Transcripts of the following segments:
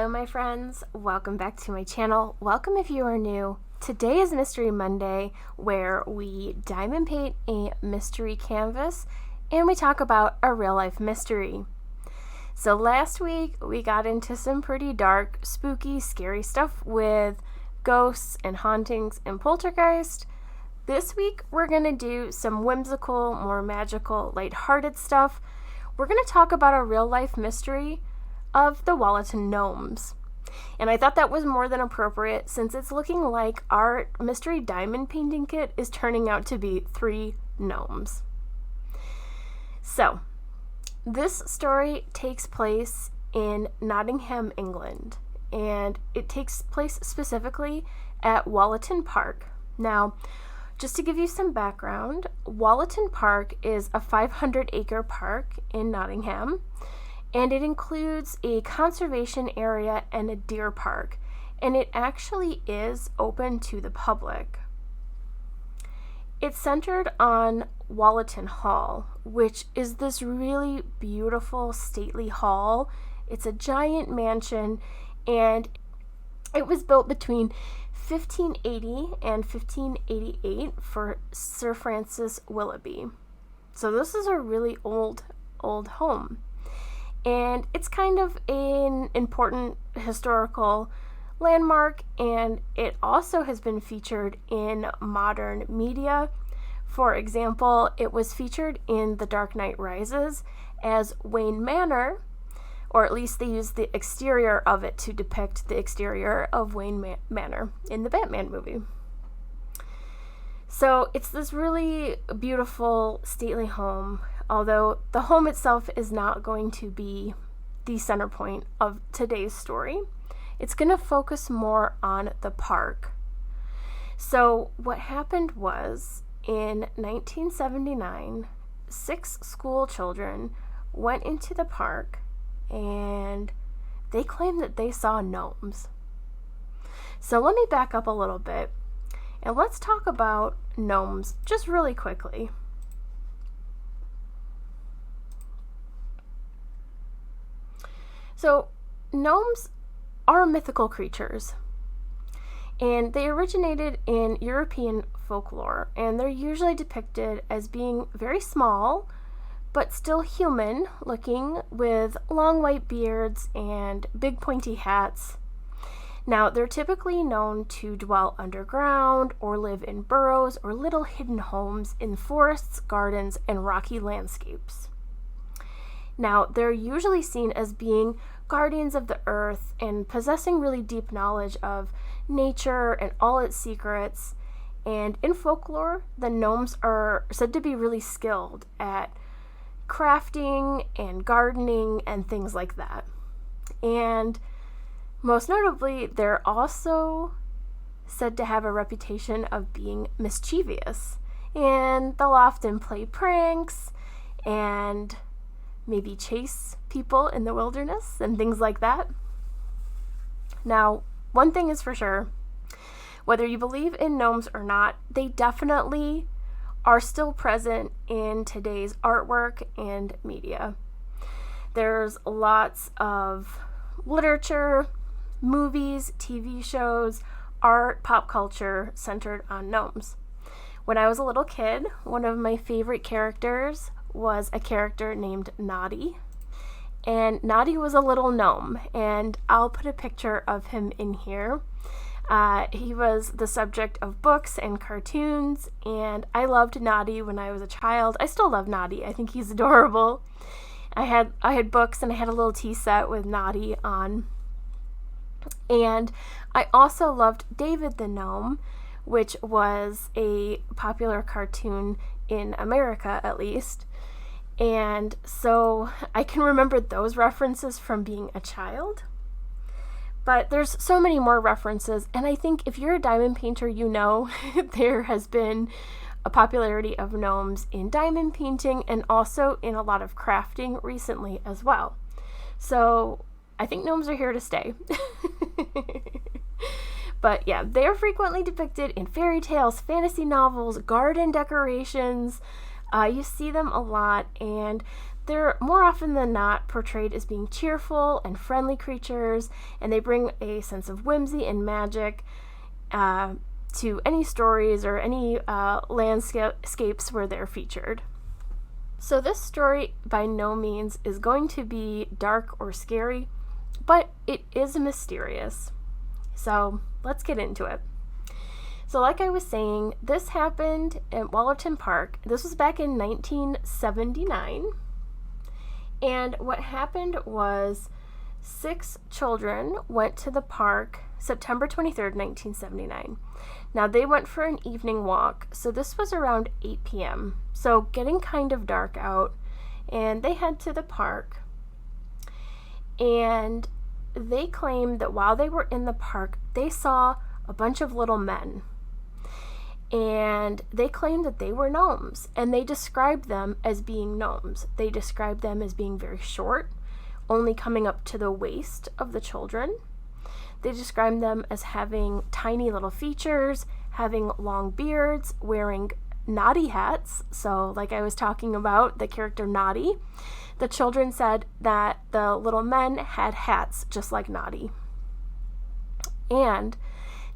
Hello my friends, welcome back to my channel. Welcome if you are new. Today is Mystery Monday, where we diamond paint a mystery canvas and we talk about a real life mystery. So last week we got into some pretty dark, spooky, scary stuff with ghosts and hauntings and poltergeist. This week we're going to do some whimsical, more magical, lighthearted stuff. We're going to talk about a real life mystery of the Wollaton Gnomes. And I thought that was more than appropriate since it's looking like our mystery diamond painting kit is turning out to be 3 gnomes. So, this story takes place in Nottingham, England, and it takes place specifically at Wollaton Park. Now, just to give you some background, Wollaton Park is a 500-acre park in Nottingham, and it includes a conservation area and a deer park, and it actually is open to the public. It's centered on Wollaton Hall, which is this really beautiful, stately hall. It's a giant mansion, and it was built between 1580 and 1588 for Sir Francis Willoughby. So this is a really old home. And it's kind of an important historical landmark, and it also has been featured in modern media. For example, it was featured in The Dark Knight Rises as Wayne Manor, or at least they used the exterior of it to depict the exterior of Wayne Manor in the Batman movie. So it's this really beautiful, stately home, although the home itself is not going to be the center point of today's story. It's going to focus more on the park. So what happened was, in 1979, 6 school children went into the park and they claimed that they saw gnomes. So let me back up a little bit and let's talk about gnomes just really quickly. So, gnomes are mythical creatures, and they originated in European folklore, and they're usually depicted as being very small, but still human looking, with long white beards and big pointy hats. Now, they're typically known to dwell underground or live in burrows or little hidden homes in forests, gardens, and rocky landscapes. Now, they're usually seen as being guardians of the earth and possessing really deep knowledge of nature and all its secrets. And in folklore, the gnomes are said to be really skilled at crafting and gardening and things like that. And most notably, they're also said to have a reputation of being mischievous. And they'll often play pranks and maybe chase people in the wilderness and things like that. Now, one thing is for sure, whether you believe in gnomes or not, they definitely are still present in today's artwork and media. There's lots of literature, movies, TV shows, art, pop culture centered on gnomes. When I was a little kid, one of my favorite characters was a character named Noddy, and Noddy was a little gnome, and I'll put a picture of him in here. He was the subject of books and cartoons, and I loved Noddy when I was a child. I still love Noddy. I think he's adorable. I had books, and I had a little tea set with Noddy on. And I also loved David the Gnome, which was a popular cartoon in America, at least. And so I can remember those references from being a child. But there's so many more references, and I think if you're a diamond painter, you know there has been a popularity of gnomes in diamond painting and also in a lot of crafting recently as well. So I think gnomes are here to stay. But yeah, they're frequently depicted in fairy tales, fantasy novels, garden decorations. You see them a lot, and they're more often than not portrayed as being cheerful and friendly creatures, and they bring a sense of whimsy and magic to any stories or any landscapes where they're featured. So this story by no means is going to be dark or scary, but it is mysterious. So let's get into it. So like I was saying, this happened at Wollaton Park. This was back in 1979. And what happened was 6 children went to the park September 23rd, 1979. Now they went for an evening walk, so this was around 8 p.m. So getting kind of dark out, and they head to the park. And they claimed that while they were in the park, they saw a bunch of little men. And they claimed that they were gnomes, and they described them as being gnomes. They described them as being very short, only coming up to the waist of the children. They described them as having tiny little features, having long beards, wearing naughty hats. So like I was talking about, the character Naughty, the children said that the little men had hats just like Naughty. And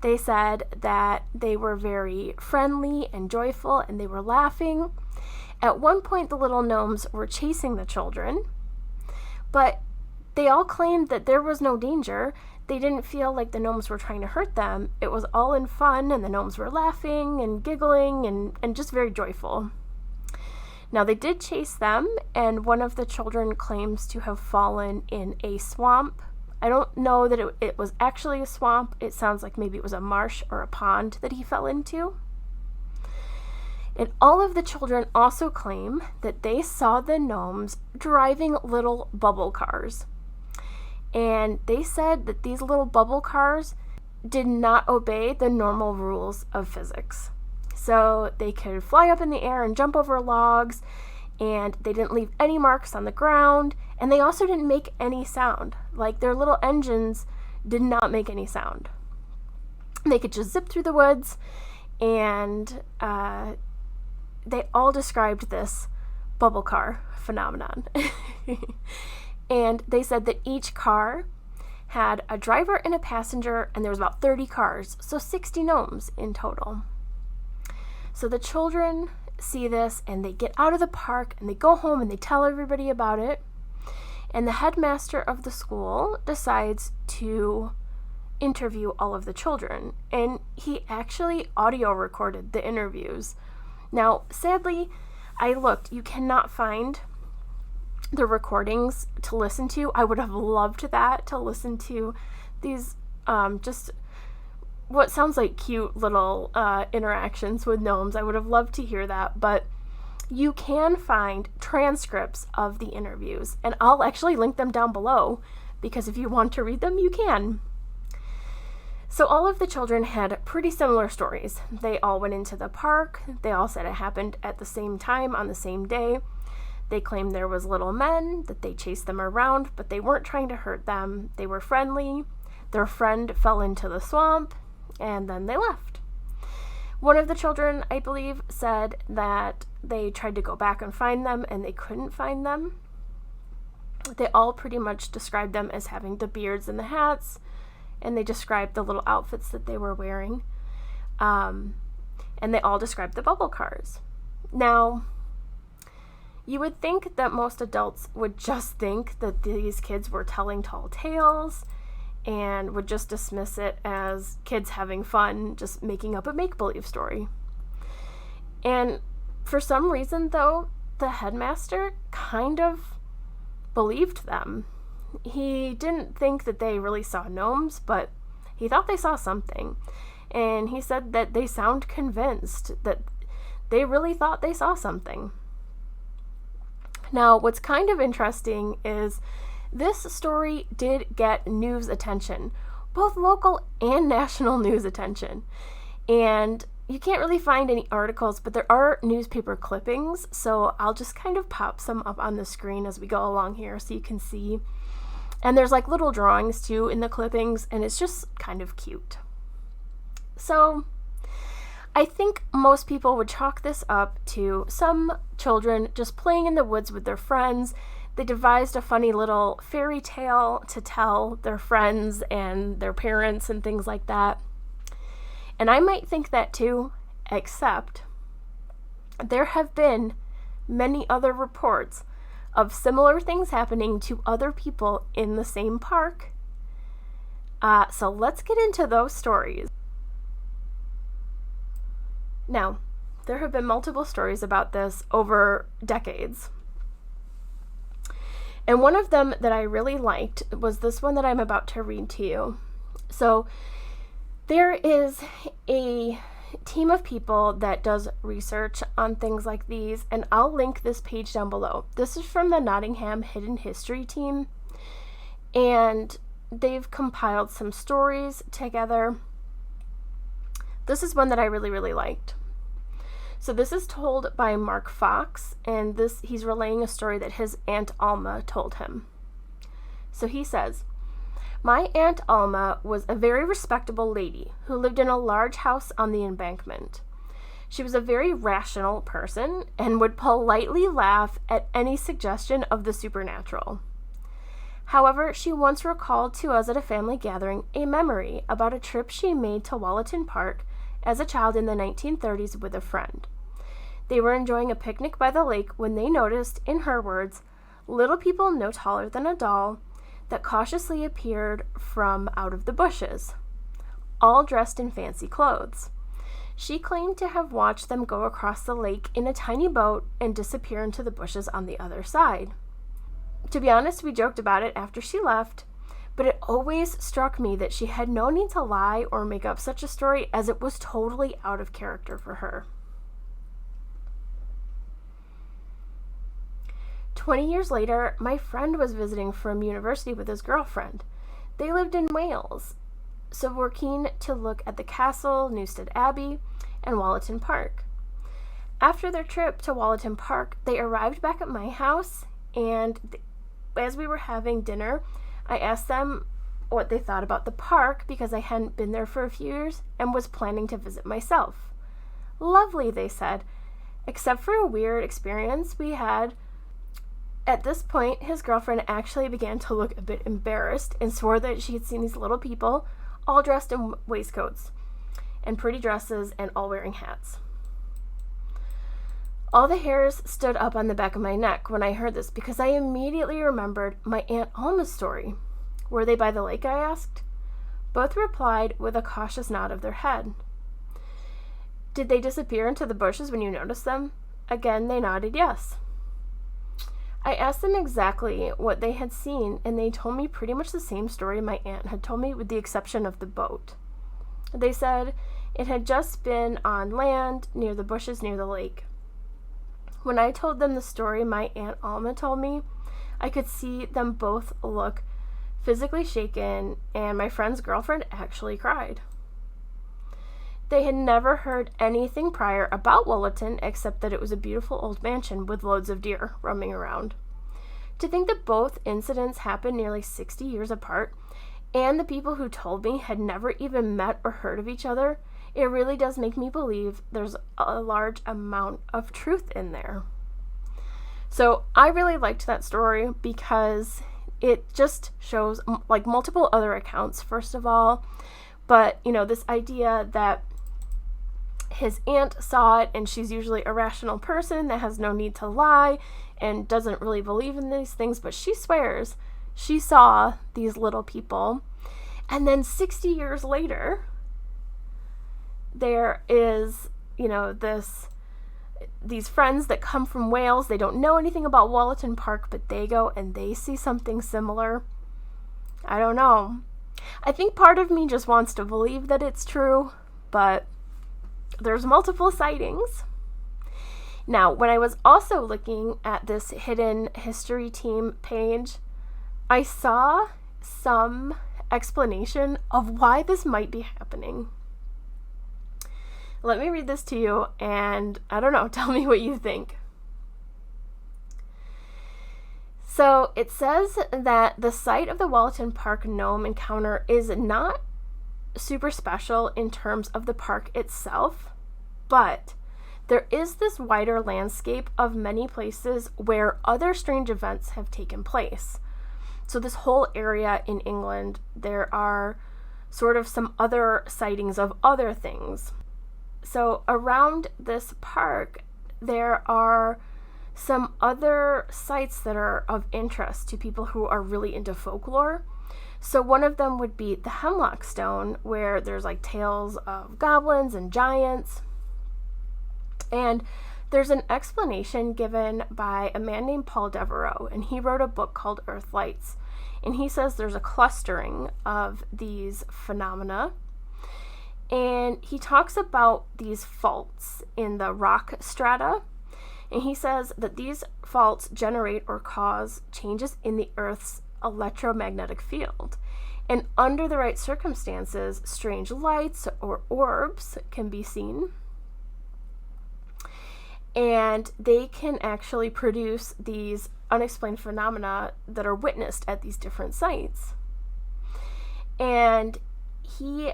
they said that they were very friendly and joyful, and they were laughing. At one point, the little gnomes were chasing the children, but they all claimed that there was no danger. They didn't feel like the gnomes were trying to hurt them. It was all in fun, and the gnomes were laughing and giggling and just very joyful. Now, they did chase them, and one of the children claims to have fallen in a swamp. I don't know that it was actually a swamp. It sounds like maybe it was a marsh or a pond that he fell into. And all of the children also claim that they saw the gnomes driving little bubble cars. And they said that these little bubble cars did not obey the normal rules of physics. So they could fly up in the air and jump over logs, and they didn't leave any marks on the ground, and they also didn't make any sound. Like, their little engines did not make any sound. They could just zip through the woods, and they all described this bubble car phenomenon. And they said that each car had a driver and a passenger, and there was about 30 cars, so 60 gnomes in total. So the children see this, and they get out of the park, and they go home, and they tell everybody about it. And the headmaster of the school decides to interview all of the children, and he actually audio recorded the interviews. Now, sadly, I looked. You cannot find the recordings to listen to. I would have loved that, to listen to these just what sounds like cute little interactions with gnomes. I would have loved to hear that, but you can find transcripts of the interviews, and I'll actually link them down below, because if you want to read them, you can. So all of the children had pretty similar stories. They all went into the park. They all said it happened at the same time on the same day. They claimed there was little men, that they chased them around, but they weren't trying to hurt them. They were friendly. Their friend fell into the swamp, and then they left. One of the children, I believe, said that they tried to go back and find them, and they couldn't find them. They all pretty much described them as having the beards and the hats, and they described the little outfits that they were wearing. And they all described the bubble cars. Now, you would think that most adults would just think that these kids were telling tall tales and would just dismiss it as kids having fun, just making up a make-believe story. And for some reason, though, the headmaster kind of believed them. He didn't think that they really saw gnomes, but he thought they saw something. And he said that they sound convinced that they really thought they saw something. Now, what's kind of interesting is this story did get news attention, both local and national news attention. And you can't really find any articles, but there are newspaper clippings, so I'll just kind of pop some up on the screen as we go along here so you can see. And there's like little drawings too in the clippings, and it's just kind of cute. So I think most people would chalk this up to some children just playing in the woods with their friends. They devised a funny little fairy tale to tell their friends and their parents and things like that. And I might think that too, except there have been many other reports of similar things happening to other people in the same park. So let's get into those stories. Now, there have been multiple stories about this over decades. And one of them that I really liked was this one that I'm about to read to you. So there is a team of people that does research on things like these, and I'll link this page down below. This is from the Nottingham Hidden History team, and they've compiled some stories together. This is one that I really, really liked. So this is told by Mark Fox, and he's relaying a story that his Aunt Alma told him. So he says, "My Aunt Alma was a very respectable lady who lived in a large house on the embankment. She was a very rational person and would politely laugh at any suggestion of the supernatural. However, she once recalled to us at a family gathering a memory about a trip she made to Wollaton Park as a child in the 1930s with a friend. They were enjoying a picnic by the lake when they noticed, in her words, little people no taller than a doll that cautiously appeared from out of the bushes, all dressed in fancy clothes. She claimed to have watched them go across the lake in a tiny boat and disappear into the bushes on the other side. To be honest, we joked about it after she left, but it always struck me that she had no need to lie or make up such a story, as it was totally out of character for her." 20 years later, my friend was visiting from university with his girlfriend. They lived in Wales, so were keen to look at the castle, Newstead Abbey, and Wollaton Park. After their trip to Wollaton Park, they arrived back at my house, and as we were having dinner, I asked them what they thought about the park because I hadn't been there for a few years and was planning to visit myself. "Lovely," they said, "except for a weird experience we had." At this point, his girlfriend actually began to look a bit embarrassed and swore that she had seen these little people all dressed in waistcoats and pretty dresses and all wearing hats. All the hairs stood up on the back of my neck when I heard this because I immediately remembered my Aunt Alma's story. "Were they by the lake?" I asked. Both replied with a cautious nod of their head. "Did they disappear into the bushes when you noticed them?" Again, they nodded yes. I asked them exactly what they had seen, and they told me pretty much the same story my aunt had told me, with the exception of the boat. They said it had just been on land near the bushes near the lake. When I told them the story my Aunt Alma told me, I could see them both look physically shaken, and my friend's girlfriend actually cried. They had never heard anything prior about Wollaton except that it was a beautiful old mansion with loads of deer roaming around. To think that both incidents happened nearly 60 years apart, and the people who told me had never even met or heard of each other, it really does make me believe there's a large amount of truth in there. So I really liked that story because it just shows like multiple other accounts, first of all, but this idea that his aunt saw it, and she's usually a rational person that has no need to lie and doesn't really believe in these things, but she swears she saw these little people. And then 60 years later, there is, these friends that come from Wales. They don't know anything about Wollaton Park, but they go and they see something similar. I don't know. I think part of me just wants to believe that it's true, but there's multiple sightings. Now, when I was also looking at this Hidden History Team page, I saw some explanation of why this might be happening. Let me read this to you, and I don't know, tell me what you think. So it says that the site of the Wollaton Park gnome encounter is not super special in terms of the park itself, but there is this wider landscape of many places where other strange events have taken place. So this whole area in England, there are sort of some other sightings of other things. So around this park, there are some other sites that are of interest to people who are really into folklore. So one of them would be the Hemlock Stone, where there's like tales of goblins and giants. And there's an explanation given by a man named Paul Devereaux, and he wrote a book called Earth Lights. And he says there's a clustering of these phenomena. And he talks about these faults in the rock strata. And he says that these faults generate or cause changes in the Earth's electromagnetic field. And under the right circumstances, strange lights or orbs can be seen. And they can actually produce these unexplained phenomena that are witnessed at these different sites. And he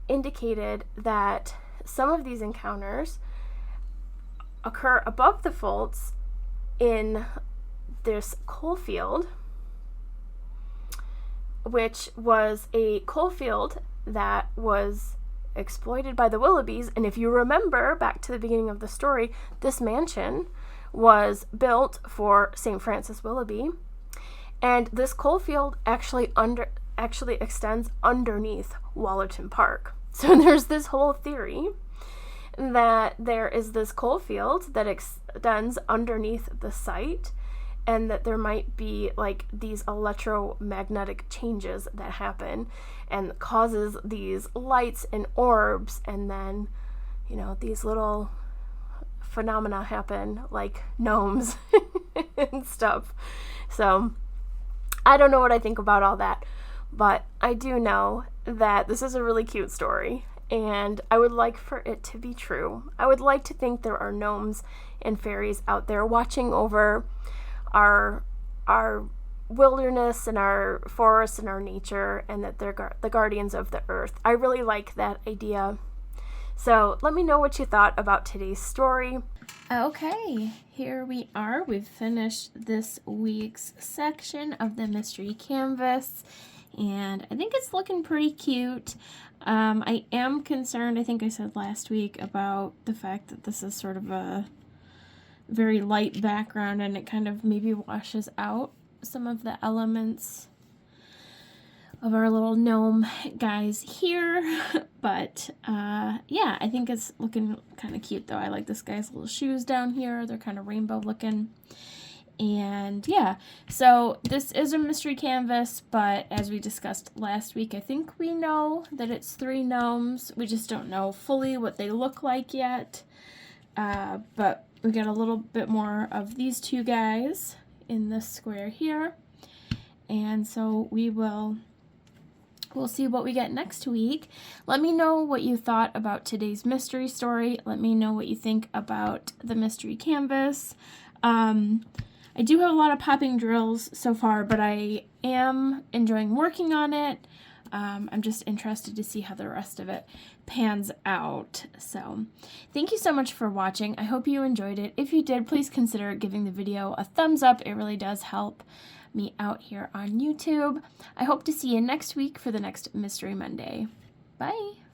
indicated that some of these encounters occur above the faults in this coal field, which was a coal field that was exploited by the Willoughbys. And if you remember back to the beginning of the story, this mansion was built for St. Francis Willoughby, and this coal field actually extends underneath Wollaton Park. So there's this whole theory that there is this coal field that extends underneath the site, and that there might be like these electromagnetic changes that happen and causes these lights and orbs, and then, you know, these little phenomena happen like gnomes and stuff. So I don't know what I think about all that, but I do know that this is a really cute story, and I would like for it to be true. I would like to think there are gnomes and fairies out there watching over our wilderness and our forests and our nature, and that they're the guardians of the earth. I really like that idea. So let me know what you thought about today's story. Okay, here we are. We've finished this week's section of the mystery canvas, and I think it's looking pretty cute. I am concerned, I think I said last week, about the fact that this is sort of a very light background, and it kind of maybe washes out some of the elements of our little gnome guys here. But yeah, I think it's looking kind of cute though. I like this guy's little shoes down here. They're kind of rainbow looking. And yeah, so this is a mystery canvas, but as we discussed last week, I think we know that it's 3 gnomes. We just don't know fully what they look like yet. But we got a little bit more of these 2 guys in this square here. And so we'll see what we get next week. Let me know what you thought about today's mystery story. Let me know what you think about the mystery canvas. I do have a lot of popping drills so far, but I am enjoying working on it. I'm just interested to see how the rest of it pans out. So thank you so much for watching. I hope you enjoyed it. If you did, please consider giving the video a thumbs up. It really does help me out here on YouTube. I hope to see you next week for the next Mystery Monday. Bye.